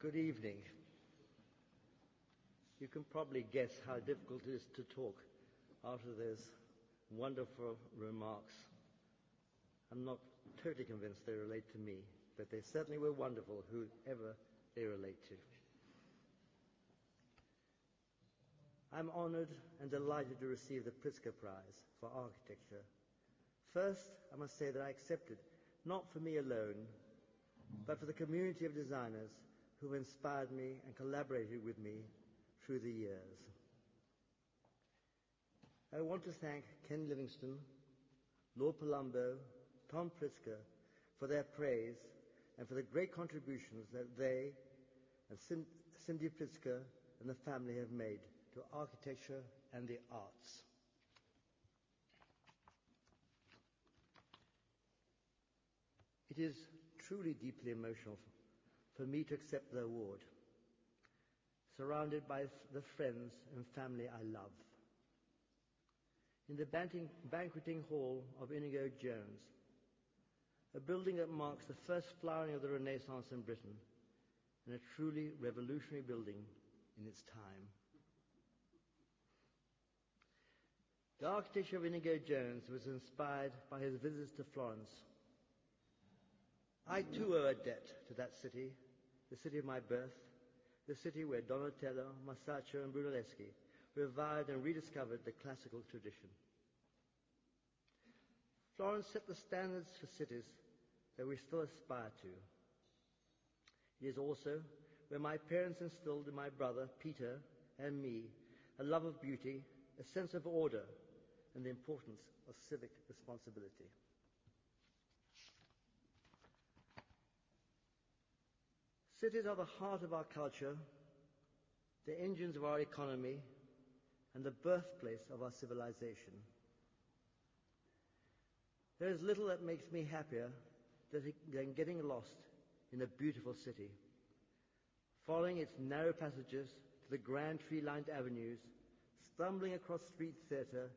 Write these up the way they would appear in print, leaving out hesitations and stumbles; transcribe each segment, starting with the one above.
Good evening. You can probably guess how difficult it is to talk after those wonderful remarks. I'm not totally convinced they relate to me, but they certainly were wonderful, whoever they relate to. I'm honored and delighted to receive the Pritzker Prize for Architecture. First, I must say that I accept it, not for me alone, but for the community of designers who have inspired me and collaborated with me through the years. I want to thank Ken Livingston, Lord Palumbo, Tom Pritzker for their praise and for the great contributions that they and Cindy Pritzker and the family have made to architecture and the arts. It is truly deeply emotional for me to accept the award, surrounded by the friends and family I love. In the banqueting hall of Inigo Jones, a building that marks the first flowering of the Renaissance in Britain, and a truly revolutionary building in its time. The architecture of Inigo Jones was inspired by his visits to Florence. I too owe a debt to that city, the city of my birth, the city where Donatello, Masaccio and Brunelleschi revived and rediscovered the classical tradition. Florence set the standards for cities that we still aspire to. It is also where my parents instilled in my brother, Peter, and me a love of beauty, a sense of order, and the importance of civic responsibility. Cities are the heart of our culture, the engines of our economy, and the birthplace of our civilization. There is little that makes me happier than getting lost in a beautiful city, following its narrow passages to the grand tree-lined avenues, stumbling across street theatre,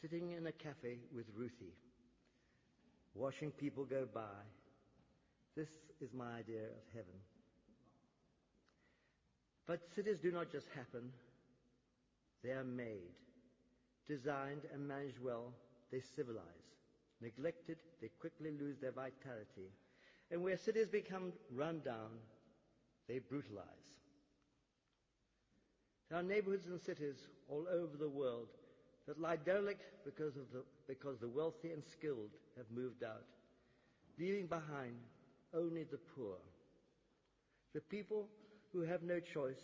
sitting in a cafe with Ruthie, watching people go by. This is my idea of heaven. But cities do not just happen. They are made. Designed and managed well, they civilize. Neglected, they quickly lose their vitality. And where cities become run down, they brutalize. There are neighborhoods and cities all over the world that lie derelict because the wealthy and skilled have moved out, leaving behind only the poor. The people who have no choice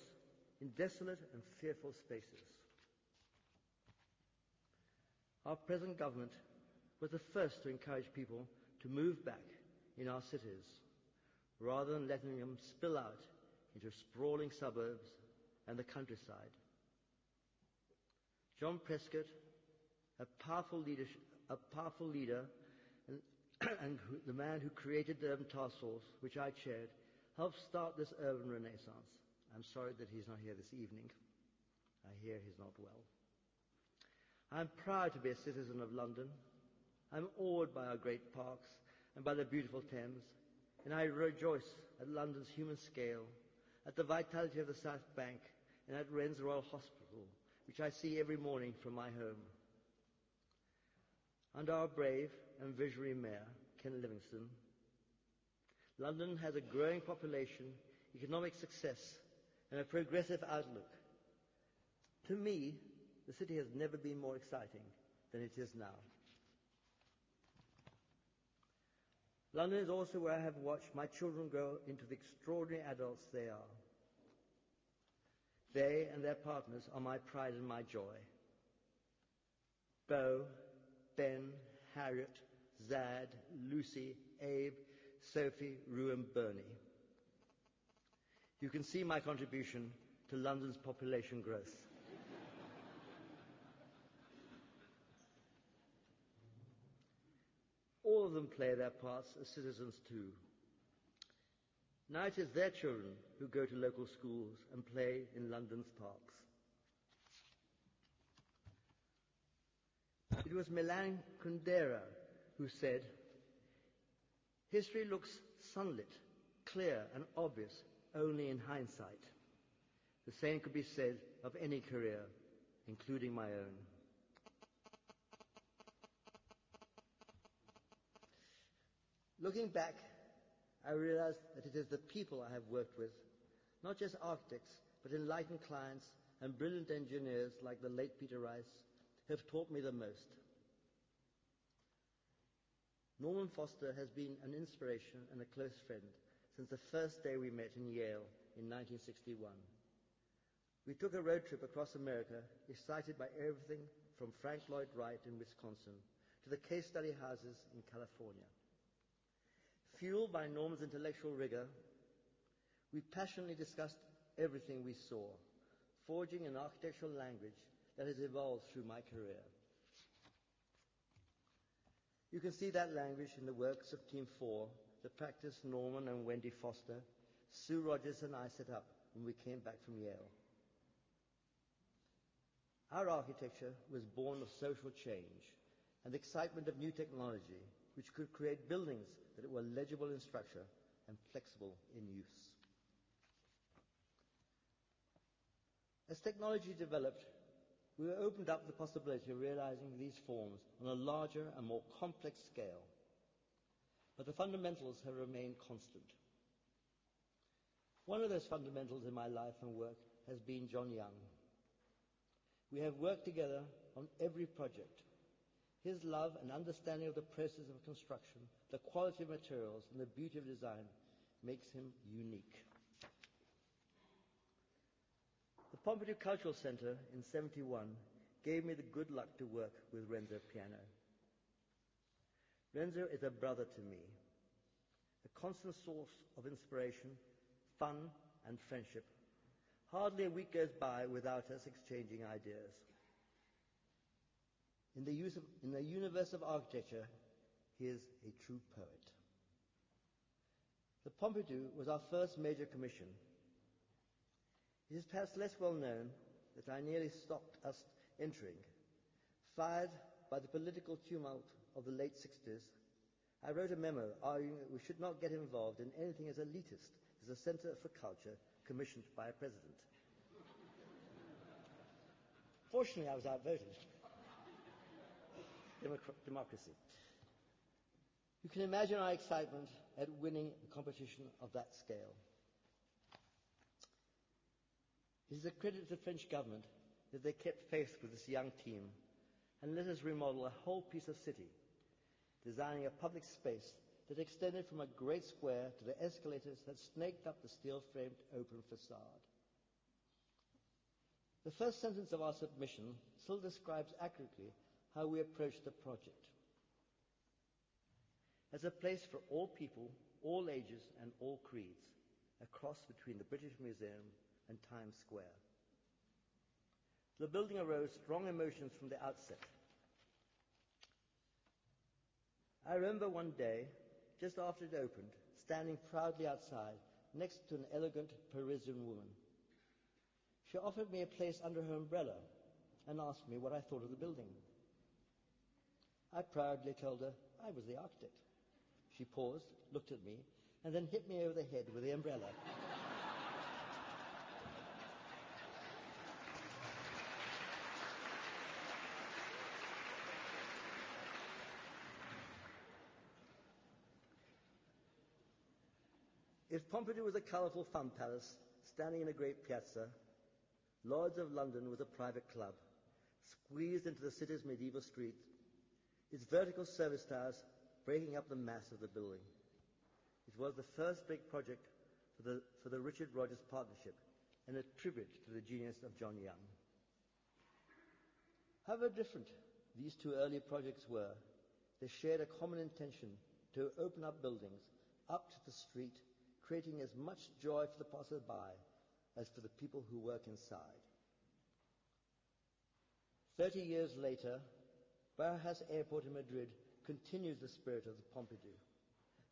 in desolate and fearful spaces. Our present government was the first to encourage people to move back in our cities, rather than letting them spill out into sprawling suburbs and the countryside. John Prescott, a powerful leader, and the man who created the Urban Task Force, which I chaired, helped start this urban renaissance. I'm sorry that he's not here this evening. I hear he's not well. I'm proud to be a citizen of London. I'm awed by our great parks and by the beautiful Thames, and I rejoice at London's human scale, at the vitality of the South Bank, and at Wren's Royal Hospital, which I see every morning from my home. Under our brave and visionary mayor, Ken Livingston, London has a growing population, economic success, and a progressive outlook. To me, the city has never been more exciting than it is now. London is also where I have watched my children grow into the extraordinary adults they are. They and their partners are my pride and my joy. Beau, Ben, Harriet, Zad, Lucy, Abe, Sophie, Rue and Bernie. You can see my contribution to London's population growth. All of them play their parts as citizens too. Now it is their children who go to local schools and play in London's parks. It was Milan Kundera who said, "History looks sunlit, clear and obvious only in hindsight. The same could be said of any career, including my own. Looking back, I realized that it is the people I have worked with, not just architects, but enlightened clients and brilliant engineers like the late Peter Rice, who have taught me the most. Norman Foster has been an inspiration and a close friend since the first day we met in Yale in 1961. We took a road trip across America, excited by everything from Frank Lloyd Wright in Wisconsin to the case study houses in California. Fueled by Norman's intellectual rigor, we passionately discussed everything we saw, forging an architectural language that has evolved through my career. You can see that language in the works of Team 4, the practice Norman and Wendy Foster, Sue Rogers and I set up when we came back from Yale. Our architecture was born of social change and the excitement of new technology, which could create buildings that were legible in structure and flexible in use. As technology developed, we opened up the possibility of realizing these forms on a larger and more complex scale. But the fundamentals have remained constant. One of those fundamentals in my life and work has been John Young. We have worked together on every project. His love and understanding of the process of construction, the quality of materials, and the beauty of design makes him unique. The Pompidou Cultural Center in '71 gave me the good luck to work with Renzo Piano. Renzo is a brother to me, a constant source of inspiration, fun, and friendship. Hardly a week goes by without us exchanging ideas. In the universe of architecture, he is a true poet. The Pompidou was our first major commission. It is perhaps less well known that I nearly stopped us entering. Fired by the political tumult of the late 60s, I wrote a memo arguing that we should not get involved in anything as elitist as a Center for Culture commissioned by a president. Fortunately, I was outvoted. Democracy. You can imagine our excitement at winning a competition of that scale. It is a credit to the French government that they kept faith with this young team and let us remodel a whole piece of city, designing a public space that extended from a great square to the escalators that snaked up the steel-framed open facade. The first sentence of our submission still describes accurately how we approached the project. As a place for all people, all ages, and all creeds, a cross between the British Museum and Times Square. The building arose strong emotions from the outset. I remember one day, just after it opened, standing proudly outside next to an elegant Parisian woman. She offered me a place under her umbrella and asked me what I thought of the building. I proudly told her I was the architect. She paused, looked at me, and then hit me over the head with the umbrella. If Pompidou was a colourful fun palace standing in a great piazza, Lloyd's of London was a private club, squeezed into the city's medieval streets, its vertical service towers breaking up the mass of the building. It was the first big project for the Richard Rogers Partnership and a tribute to the genius of John Young. However different these two early projects were, they shared a common intention to open up buildings up to the street, creating as much joy for the passer-by as for the people who work inside. 30 years later, Barajas Airport in Madrid continues the spirit of the Pompidou.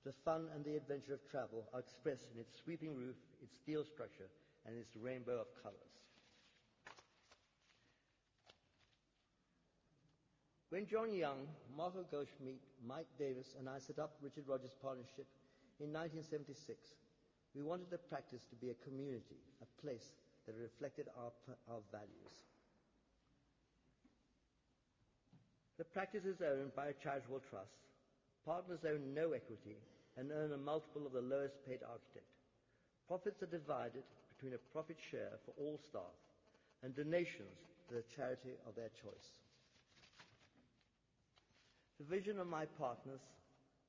The fun and the adventure of travel are expressed in its sweeping roof, its steel structure, and its rainbow of colors. When John Young, Marco Goldschmidt, Mike Davis, and I set up Richard Rogers Partnership in 1976, We wanted the practice to be a community, a place that reflected our values. The practice is owned by a charitable trust. Partners own no equity and earn a multiple of the lowest paid architect. Profits are divided between a profit share for all staff and donations to the charity of their choice. The vision of my partners,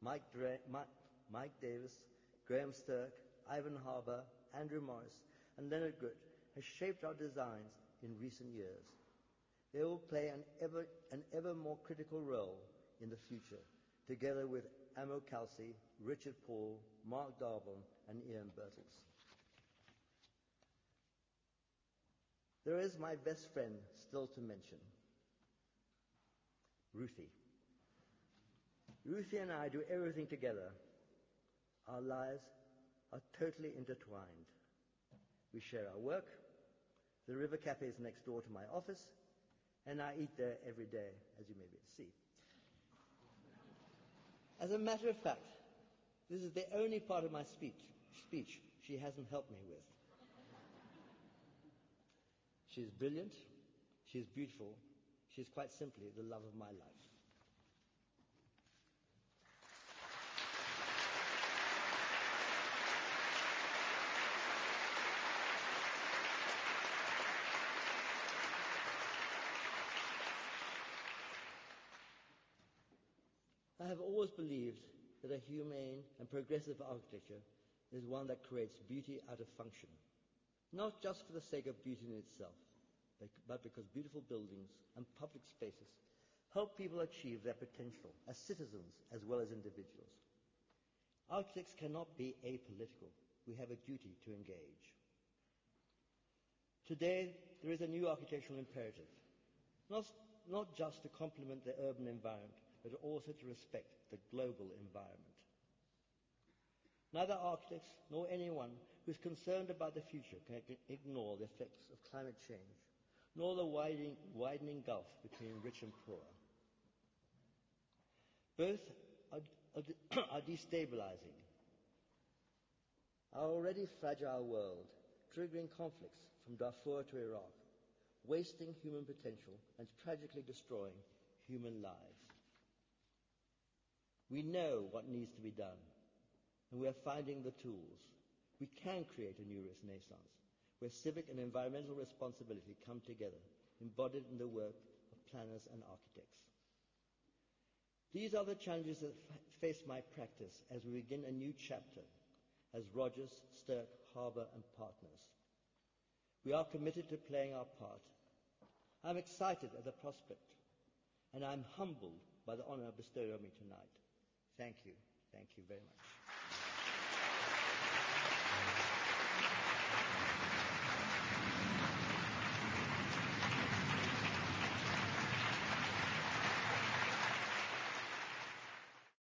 Mike Davis, Graham Stirk, Ivan Harbour, Andrew Morris, and Leonard Good, has shaped our designs in recent years. They will play an ever more critical role in the future, together with Amo Kelsey, Richard Paul, Mark Darvon, and Ian Birtles. There is my best friend still to mention, Ruthie. Ruthie and I do everything together. Our lives are totally intertwined. We share our work. The River Cafe is next door to my office, and I eat there every day, as you may be able to see. As a matter of fact, this is the only part of my speech she hasn't helped me with. She's brilliant, she's beautiful, she's quite simply the love of my life. I have always believed that a humane and progressive architecture is one that creates beauty out of function, not just for the sake of beauty in itself, but because beautiful buildings and public spaces help people achieve their potential as citizens as well as individuals. Architects cannot be apolitical. We have a duty to engage. Today, there is a new architectural imperative, not just to complement the urban environment, but also to respect the global environment. Neither architects nor anyone who is concerned about the future can ignore the effects of climate change, nor the widening gulf between rich and poor. Both are destabilizing our already fragile world, triggering conflicts from Darfur to Iraq, wasting human potential and tragically destroying human lives. We know what needs to be done, and we are finding the tools. We can create a new renaissance, where civic and environmental responsibility come together, embodied in the work of planners and architects. These are the challenges that face my practice as we begin a new chapter as Rogers, Stirk, Harbour and partners. We are committed to playing our part. I'm excited at the prospect, and I'm humbled by the honour bestowed on me tonight. Thank you. Thank you very much.